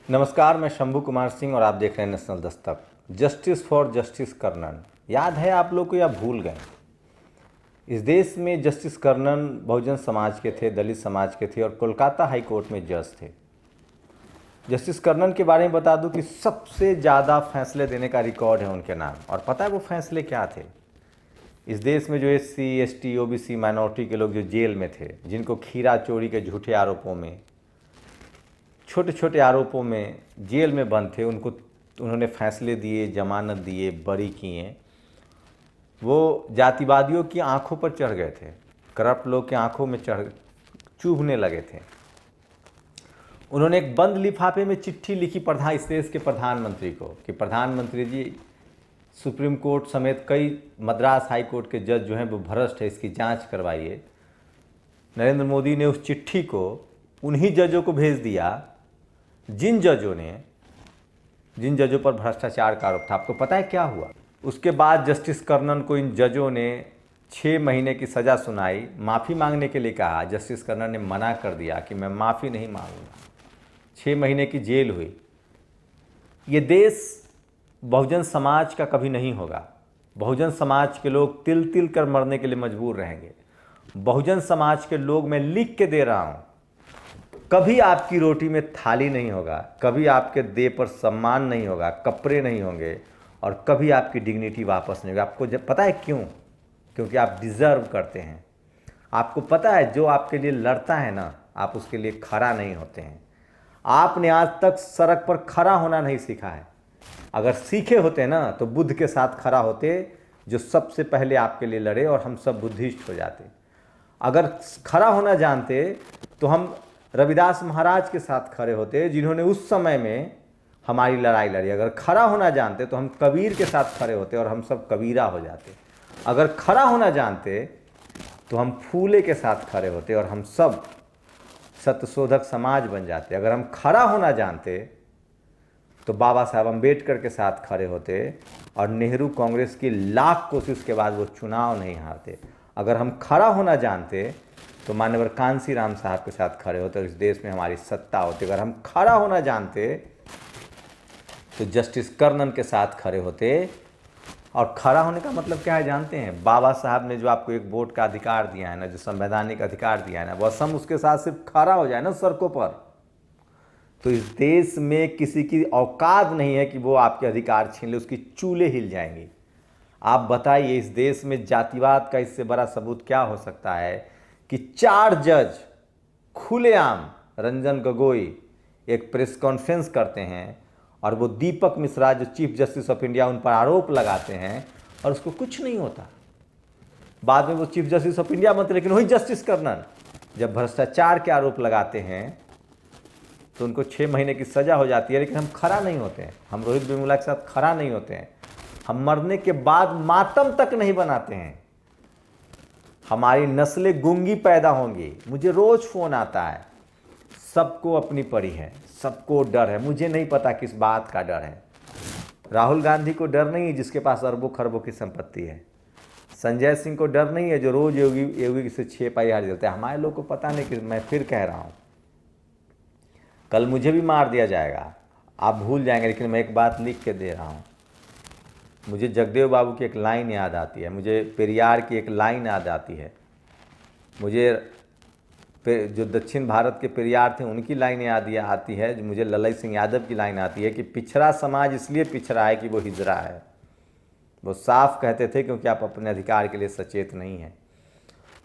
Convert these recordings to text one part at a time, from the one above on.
नमस्कार, मैं शंभू कुमार सिंह और आप देख रहे हैं national Dastak. Justice for justice Karnan, याद है आप लोग को या भूल गए? इस देश में जस्टिस कर्नन बहुजन समाज के थे, दलित समाज के थे और कोलकाता हाई कोर्ट में जज थे। जस्टिस कर्नन के बारे में बता दूं कि सबसे ज़्यादा फैसले देने का रिकॉर्ड है उनके नाम। और पता है वो फैसले क्या थे? इस देश में जो SC, ST, OBC माइनॉरिटी के लोग जो जेल में थे, जिनको खीरा चोरी के झूठे आरोपों में, छोटे छोटे आरोपों में जेल में बंद थे, उन्होंने फैसले दिए, जमानत दिए, बरी किए। वो जातिवादियों की आंखों पर चढ़ गए थे, करप्ट लोग की आंखों में चुभने लगे थे। उन्होंने एक बंद लिफाफे में चिट्ठी लिखी इस देश के प्रधानमंत्री को कि प्रधानमंत्री जी, सुप्रीम कोर्ट समेत कई मद्रास हाई कोर्ट के जज जो हैं वो भ्रष्ट है, इसकी जांच करवाइए। नरेंद्र मोदी ने उस चिट्ठी को उन्हीं जजों को भेज दिया जिन जजों पर भ्रष्टाचार का आरोप था। आपको पता है क्या हुआ? उसके बाद जस्टिस कर्नन को इन जजों ने 6 महीने की सज़ा सुनाई, माफ़ी मांगने के लिए कहा। जस्टिस कर्नन ने मना कर दिया कि मैं माफ़ी नहीं मांगूंगा। 6 महीने की जेल हुई। ये देश बहुजन समाज का कभी नहीं होगा। बहुजन समाज के लोग तिल तिल कर मरने के लिए मजबूर रहेंगे। बहुजन समाज के लोग, मैं लिख के दे रहा हूँ, कभी आपकी रोटी में थाली नहीं होगा, कभी आपके देह पर सम्मान नहीं होगा, कपड़े नहीं होंगे और कभी आपकी डिग्निटी वापस नहीं होगी। आपको जब पता है क्यों? क्योंकि आप डिज़र्व करते हैं। आपको पता है जो आपके लिए लड़ता है ना, आप उसके लिए खड़ा नहीं होते हैं। आपने आज तक सड़क पर खड़ा होना नहीं सीखा है। अगर सीखे होते ना तो बुद्ध के साथ खड़ा होते, जो सबसे पहले आपके लिए लड़े, और हम सब बुद्धिस्ट हो जाते। अगर खड़ा होना जानते तो हम रविदास महाराज के साथ खड़े होते, जिन्होंने उस समय में हमारी लड़ाई लड़ी। अगर खड़ा होना जानते तो हम कबीर के साथ खड़े होते और हम सब कबीरा हो जाते। अगर खड़ा होना जानते तो हम फूले के साथ खड़े होते और हम सब सत्यशोधक समाज बन जाते। अगर हम खड़ा होना जानते तो बाबा साहब अम्बेडकर के साथ खड़े होते और नेहरू कांग्रेस की लाख कोशिश के बाद वो चुनाव नहीं हारते। अगर हम खड़ा होना जानते तो माननीय कांसी राम साहब के साथ खड़े होते और इस देश में हमारी सत्ता होती। अगर हम खड़ा होना जानते तो जस्टिस कर्नन के साथ खड़े होते। और खड़ा होने का मतलब क्या है जानते हैं? बाबा साहब ने जो आपको एक वोट का अधिकार दिया है ना, जो संवैधानिक अधिकार दिया है ना, वह सम उसके साथ सिर्फ खड़ा हो जाए ना सड़कों पर, तो इस देश में किसी की औकात नहीं है कि वो आपके अधिकार छीन ले, उसकी चूल्हे हिल जाएंगी। आप बताइए, इस देश में जातिवाद का इससे बड़ा सबूत क्या हो सकता है कि 4 जज खुलेआम, रंजन गोगोई एक प्रेस कॉन्फ्रेंस करते हैं और वो दीपक मिश्रा जो चीफ जस्टिस ऑफ इंडिया, उन पर आरोप लगाते हैं और उसको कुछ नहीं होता। बाद में वो चीफ जस्टिस ऑफ इंडिया बनते, लेकिन वही जस्टिस कर्नन जब भ्रष्टाचार के आरोप लगाते हैं तो उनको 6 महीने की सज़ा हो जाती है, लेकिन हम खड़ा नहीं होते हैं। हम रोहित वेमुला के साथ खड़ा नहीं होते हैं। हम मरने के बाद मातम तक नहीं बनाते हैं। हमारी नस्लें गूंगी पैदा होंगी। मुझे रोज़ फ़ोन आता है, सबको अपनी पड़ी है, सबको डर है। मुझे नहीं पता किस बात का डर है। राहुल गांधी को डर नहीं है जिसके पास अरबों खरबों की संपत्ति है। संजय सिंह को डर नहीं है जो रोज़ योगी से 6 पाई देते हैं। हमारे लोग को पता नहीं कि, मैं फिर कह रहा हूँ, कल मुझे भी मार दिया जाएगा, आप भूल जाएंगे, लेकिन मैं एक बात लिख के दे रहा हूँ। मुझे जगदेव बाबू की एक लाइन याद आती है, मुझे पेरियार की एक लाइन याद आती है, मुझे जो दक्षिण भारत के पेरियार थे उनकी लाइन याद आती है, मुझे लल्लई सिंह यादव की लाइन आती है कि पिछड़ा समाज इसलिए पिछड़ा है कि वो हिजड़ा है। वो साफ कहते थे क्योंकि आप अपने अधिकार के लिए सचेत नहीं हैं।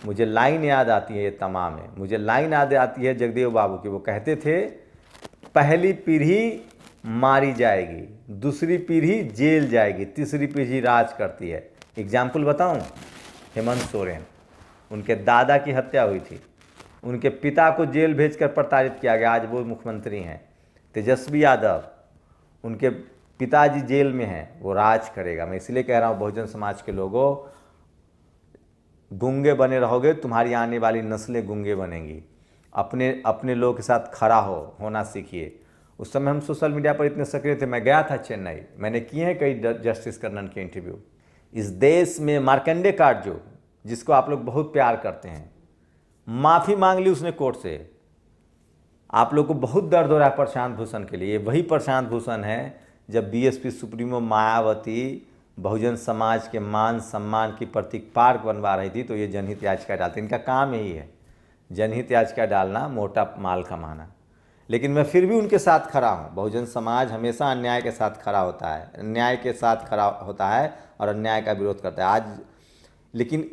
मुझे लाइन याद आती है, ये तमाम है। मुझे लाइन याद आती है जगदेव बाबू की, वो कहते थे पहली पीढ़ी मारी जाएगी, दूसरी पीढ़ी जेल जाएगी, तीसरी पीढ़ी राज करती है। एग्जाम्पल बताऊं? हेमंत सोरेन, उनके दादा की हत्या हुई थी, उनके पिता को जेल भेजकर प्रताड़ित किया गया, आज वो मुख्यमंत्री हैं। तेजस्वी यादव, उनके पिताजी जेल में हैं, वो राज करेगा। मैं इसलिए कह रहा हूँ बहुजन समाज के लोगों, गूंगे बने रहोगे, तुम्हारी आने वाली नस्लें गूंगे बनेंगी। अपने लोगों के साथ खड़ा होना सीखिए। उस समय हम सोशल मीडिया पर इतने सक्रिय थे, मैं गया था चेन्नई, मैंने किए हैं कई जस्टिस कर्नन के इंटरव्यू। इस देश में मार्कंडे कार्ड जिसको आप लोग बहुत प्यार करते हैं, माफ़ी मांग ली उसने कोर्ट से, आप लोग को बहुत दर्द हो रहा है प्रशांत भूषण के लिए। वही प्रशांत भूषण है जब बीएसपी सुप्रीमो मायावती बहुजन समाज के मान सम्मान की प्रतीक पार्क बनवा रही थी तो ये जनहित याचिका डालती। इनका काम यही है, जनहित याचिका डालना, मोटा माल कमाना। लेकिन मैं फिर भी उनके साथ खड़ा हूँ। बहुजन समाज हमेशा अन्याय के साथ खड़ा होता है, अन्याय के साथ खड़ा होता है और अन्याय का विरोध करता है आज। लेकिन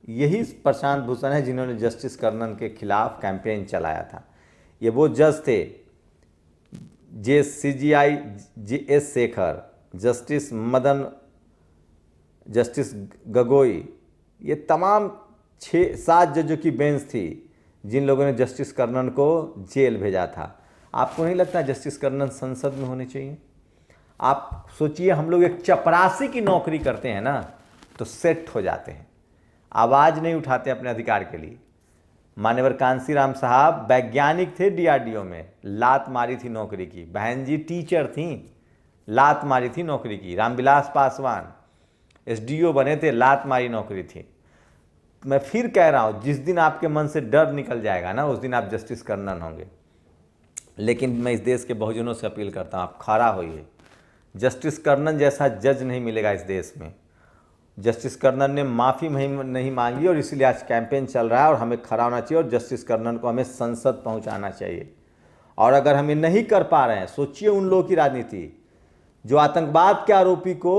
यही प्रशांत भूषण है जिन्होंने जस्टिस कर्नन के खिलाफ कैंपेन चलाया था। ये वो जज थे CJI JS Shekhar, justice Madan, justice Gogoi, ये तमाम 6-7 जजों की बेंच थी जिन लोगों ने जस्टिस कर्नन को जेल भेजा था। आपको नहीं लगता जस्टिस कर्नन संसद में होने चाहिए? आप सोचिए, हम लोग एक चपरासी की नौकरी करते हैं ना तो सेट हो जाते हैं, आवाज़ नहीं उठाते अपने अधिकार के लिए। मान्यवर कांसीराम साहब वैज्ञानिक थे DRDO में, लात मारी थी नौकरी की। बहन जी टीचर थी, लात मारी थी नौकरी की। रामविलास पासवान SDO बने थे, लात मारी नौकरी थी। मैं फिर कह रहा हूँ, जिस दिन आपके मन से डर निकल जाएगा ना, उस दिन आप जस्टिस कर्नन होंगे। लेकिन मैं इस देश के बहुजनों से अपील करता हूँ, आप खड़ा होइए। जस्टिस कर्नन जैसा जज नहीं मिलेगा इस देश में। जस्टिस कर्नन ने माफ़ी नहीं मांगी और इसलिए आज कैंपेन चल रहा है और हमें खड़ा होना चाहिए और जस्टिस कर्नन को हमें संसद पहुंचाना चाहिए। और अगर हम ये नहीं कर पा रहे हैं, सोचिए उन लोगों की राजनीति जो आतंकवाद के आरोपी को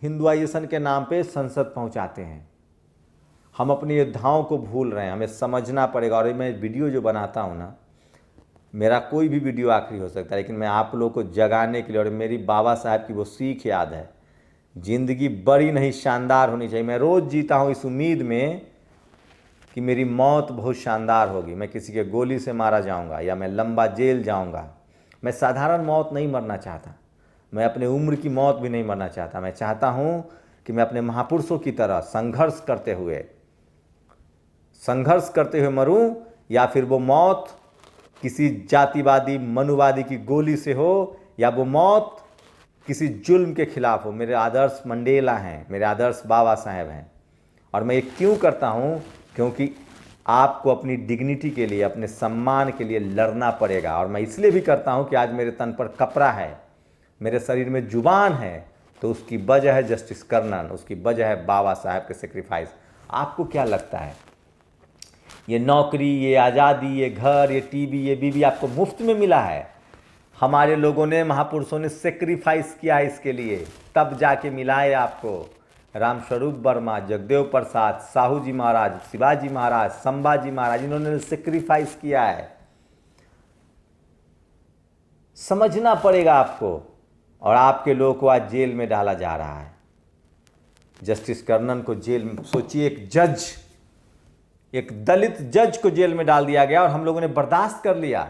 हिंदुआइजेशन के नाम पे संसद पहुंचाते हैं। हम अपनी योद्धाओं को भूल रहे हैं, हमें समझना पड़ेगा। और मैं वीडियो जो बनाता हूँ ना, मेरा कोई भी वीडियो आखिरी हो सकता है, लेकिन मैं आप लोगों को जगाने के लिए, और मेरी बाबा साहब की वो सीख याद है, ज़िंदगी बड़ी नहीं शानदार होनी चाहिए। मैं रोज़ जीता हूँ इस उम्मीद में कि मेरी मौत बहुत शानदार होगी, मैं किसी के गोली से मारा जाऊँगा या मैं लंबा जेल जाऊँगा। मैं साधारण मौत नहीं मरना चाहता, मैं अपने उम्र की मौत भी नहीं मरना चाहता। मैं चाहता हूँ कि मैं अपने महापुरुषों की तरह संघर्ष करते हुए मरूं, या फिर वो मौत किसी जातिवादी मनुवादी की गोली से हो, या वो मौत किसी जुल्म के खिलाफ हो। मेरे आदर्श मंडेला हैं, मेरे आदर्श बाबा साहेब हैं। और मैं ये क्यों करता हूँ? क्योंकि आपको अपनी डिग्निटी के लिए, अपने सम्मान के लिए लड़ना पड़ेगा। और मैं इसलिए भी करता हूँ कि आज मेरे तन पर कपड़ा है, मेरे शरीर में जुबान है, तो उसकी वजह है जस्टिस कर्नन, उसकी वजह है बाबा साहब के सेक्रीफाइस। आपको क्या लगता है, ये नौकरी, ये आज़ादी, ये घर, ये टीवी, ये बीवी आपको मुफ्त में मिला है? हमारे लोगों ने, महापुरुषों ने सेक्रीफाइस किया है इसके लिए, तब जाके मिला है आपको। रामस्वरूप वर्मा, जगदेव प्रसाद, साहू जी महाराज, शिवाजी महाराज, संभाजी महाराज, इन्होंने सेक्रीफाइस किया है। समझना पड़ेगा आपको। और आपके लोगों को आज जेल में डाला जा रहा है। जस्टिस कर्नन को जेल में, सोचिए, एक दलित जज को जेल में डाल दिया गया और हम लोगों ने बर्दाश्त कर लिया।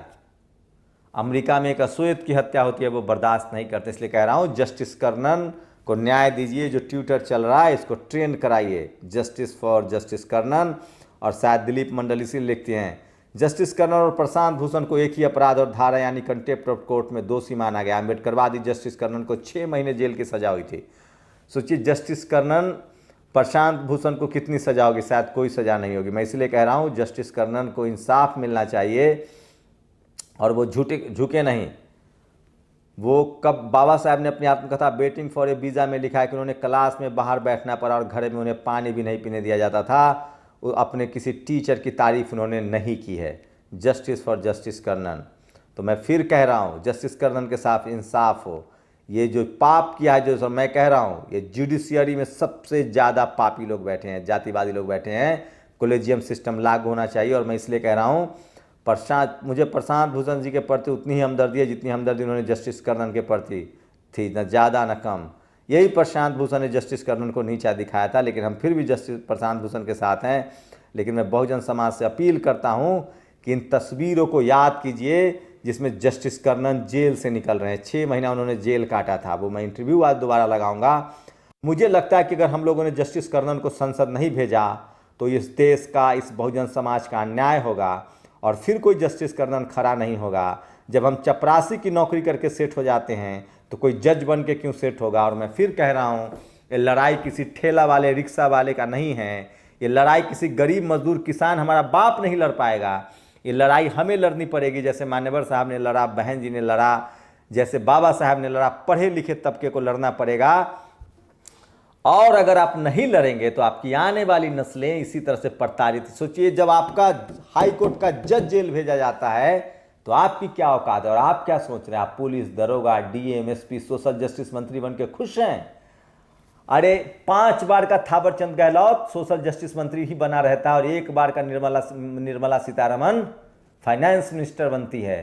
अमेरिका में एक अश्वेत की हत्या होती है, वो बर्दाश्त नहीं करते। इसलिए कह रहा हूँ, जस्टिस कर्नन को न्याय दीजिए। जो ट्विटर चल रहा है इसको ट्रेंड कराइए, जस्टिस फॉर जस्टिस कर्नन। और शायद दिलीप मंडल इसीलिए लिखते हैं, जस्टिस कर्नन और प्रशांत भूषण को एक ही अपराध और धारा यानी कंटेप्ट ऑफ कोर्ट में दोषी माना गया। अम्बेडकरवादी जस्टिस कर्नन को 6 महीने जेल की सजा हुई थी। सोचिए, जस्टिस कर्नन, प्रशांत भूषण को कितनी सजा होगी? शायद कोई सजा नहीं होगी। मैं इसलिए कह रहा हूँ, जस्टिस कर्नन को इंसाफ मिलना चाहिए और वो झुके नहीं। वो कब, बाबा साहब ने अपनी आत्मकथा वेटिंग फॉर ए वीज़ा में लिखा है कि उन्होंने क्लास में बाहर बैठना पड़ा और घर में उन्हें पानी भी नहीं पीने दिया जाता था। अपने किसी टीचर की तारीफ उन्होंने नहीं की है। Justice for justice Karnan. तो मैं फिर कह रहा हूँ, जस्टिस कर्नन के साथ इंसाफ हो। ये जो पाप किया है, जो मैं कह रहा हूँ, ये जुडिशियरी में सबसे ज़्यादा पापी लोग बैठे हैं, जातिवादी लोग बैठे हैं। कोलेजियम सिस्टम लागू होना चाहिए। और मैं इसलिए कह रहा हूँ, मुझे प्रशांत भूषण जी के प्रति उतनी ही हमदर्दी है जितनी हमदर्दी उन्होंने जस्टिस कर्नन के प्रति थी, न ज़्यादा न कम। यही प्रशांत भूषण ने जस्टिस कर्नन को नीचा दिखाया था, लेकिन हम फिर भी जस्टिस प्रशांत भूषण के साथ हैं। लेकिन मैं बहुजन समाज से अपील करता हूं कि इन तस्वीरों को याद कीजिए जिसमें जस्टिस कर्नन जेल से निकल रहे हैं। 6 महीना उन्होंने जेल काटा था। वो मैं इंटरव्यू आज दोबारा लगाऊंगा। मुझे लगता है कि अगर हम लोगों ने जस्टिस कर्नन को संसद नहीं भेजा तो इस देश का, इस बहुजन समाज का अन्याय होगा और फिर कोई जस्टिस कर्नन खड़ा नहीं होगा। जब हम चपरासी की नौकरी करके सेट हो जाते हैं तो कोई जज बन के क्यों सेट होगा? और मैं फिर कह रहा हूँ, ये लड़ाई किसी ठेला वाले, रिक्शा वाले का नहीं है। ये लड़ाई किसी गरीब मजदूर किसान, हमारा बाप नहीं लड़ पाएगा। ये लड़ाई हमें लड़नी पड़ेगी, जैसे मान्यवर साहब ने लड़ा, बहन जी ने लड़ा, जैसे बाबा साहब ने लड़ा, पढ़े लिखे तबके को लड़ना पड़ेगा। और अगर आप नहीं लड़ेंगे तो आपकी आने वाली नस्लें इसी तरह से प्रताड़ित। सोचिए, जब आपका हाई कोर्ट का जज जेल भेजा जाता है तो आपकी क्या औकात है और आप क्या सोच रहे हैं? आप पुलिस, दरोगा, डीएम, एसपी, सोशल जस्टिस मंत्री बन के खुश हैं? अरे 5 बार का थावरचंद गहलोत सोशल जस्टिस मंत्री ही बना रहता है और 1 बार का निर्मला सीतारमण फाइनेंस मिनिस्टर बनती है।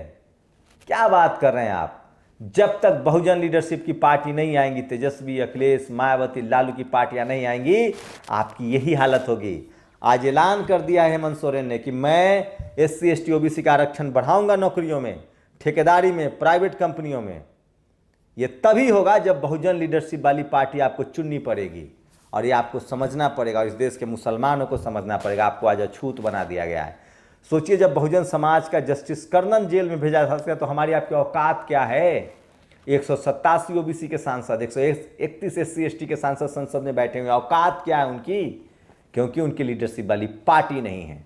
क्या बात कर रहे हैं आप? जब तक बहुजन लीडरशिप की पार्टी नहीं आएंगी, तेजस्वी, अखिलेश, मायावती, लालू की पार्टियां नहीं आएंगी, आपकी यही हालत होगी। आज ऐलान कर दिया है हेमंत सोरेन ने कि मैं SC ST OBC का आरक्षण बढ़ाऊंगा नौकरियों में, ठेकेदारी में, प्राइवेट कंपनियों में। ये तभी होगा जब बहुजन लीडरशिप वाली पार्टी आपको चुननी पड़ेगी और ये आपको समझना पड़ेगा और इस देश के मुसलमानों को समझना पड़ेगा। आपको आज अछूत बना दिया गया है। सोचिए, जब बहुजन समाज का जस्टिस कर्नन जेल में भेजा जा सकता है तो हमारी आपकी औकात क्या है? 187 OBC के सांसद, 131 SC ST के सांसद संसद में बैठे हुए, औकात क्या है उनकी? क्योंकि उनकी लीडरशिप वाली पार्टी नहीं है।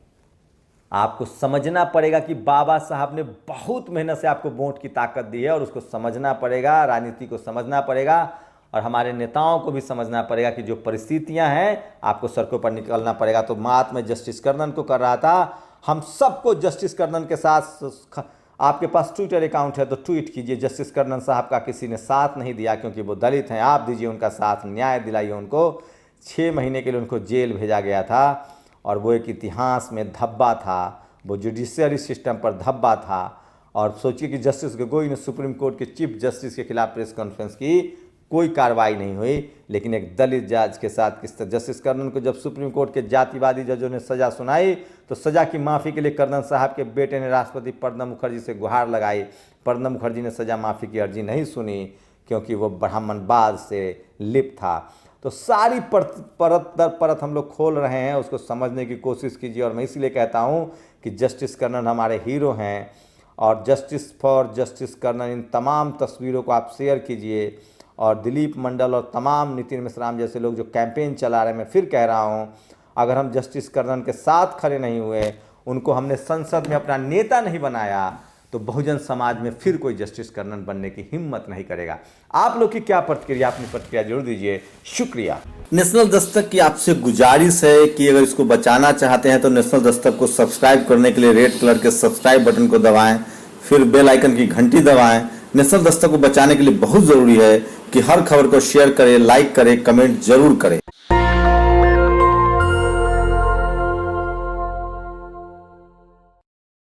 आपको समझना पड़ेगा कि बाबा साहब ने बहुत मेहनत से आपको वोट की ताकत दी है और उसको समझना पड़ेगा, राजनीति को समझना पड़ेगा और हमारे नेताओं को भी समझना पड़ेगा कि जो परिस्थितियां हैं आपको सड़कों पर निकलना पड़ेगा। तो बात मैं जस्टिस कर्नन को कर रहा था, हम सबको जस्टिस कर्नन के साथ, आपके पास ट्विटर अकाउंट है तो ट्वीट कीजिए, जस्टिस कर्नन साहब का किसी ने साथ नहीं दिया क्योंकि वो दलित हैं, आप दीजिए उनका साथ, न्याय दिलाइए उनको। 6 महीने के लिए उनको जेल भेजा गया था और वो एक इतिहास में धब्बा था, वो जुडिशियरी सिस्टम पर धब्बा था। और सोचिए कि जस्टिस गोगोई ने सुप्रीम कोर्ट के चीफ जस्टिस के खिलाफ प्रेस कॉन्फ्रेंस की, कोई कार्रवाई नहीं हुई, लेकिन एक दलित जज के साथ किस तरह जस्टिस कर्नन को जब सुप्रीम कोर्ट के जातिवादी जजों ने सज़ा सुनाई तो सज़ा की माफ़ी के लिए कर्नन साहब के बेटे ने राष्ट्रपति प्रणब मुखर्जी से गुहार लगाई। प्रणब मुखर्जी ने सज़ा माफ़ी की अर्जी नहीं सुनी क्योंकि वो ब्राह्मणवाद से लिप्त था। तो सारी परत दर परत हम लोग खोल रहे हैं, उसको समझने की कोशिश कीजिए। और मैं इसलिए कहता हूँ कि जस्टिस कर्नन हमारे हीरो हैं और जस्टिस फॉर जस्टिस कर्नन, इन तमाम तस्वीरों को आप शेयर कीजिए। और दिलीप मंडल और तमाम नितिन मिश्राम जैसे लोग जो कैंपेन चला रहे हैं, मैं फिर कह रहा हूँ, अगर हम जस्टिस कर्नन के साथ खड़े नहीं हुए, उनको हमने संसद में अपना नेता नहीं बनाया, तो बहुजन समाज में फिर कोई जस्टिस कर्नन बनने की हिम्मत नहीं करेगा। आप लोग की क्या प्रतिक्रिया, अपनी प्रतिक्रिया जरूर दीजिए। शुक्रिया। नेशनल दस्तक की आपसे गुजारिश है कि अगर इसको बचाना चाहते हैं तो नेशनल दस्तक को सब्सक्राइब करने के लिए रेड कलर के सब्सक्राइब बटन को दबाएं, फिर बेल आइकन की घंटी दबाएं। नेशनल दस्तक को बचाने के लिए बहुत जरूरी है कि हर खबर को शेयर करें, लाइक करें, कमेंट जरूर करें।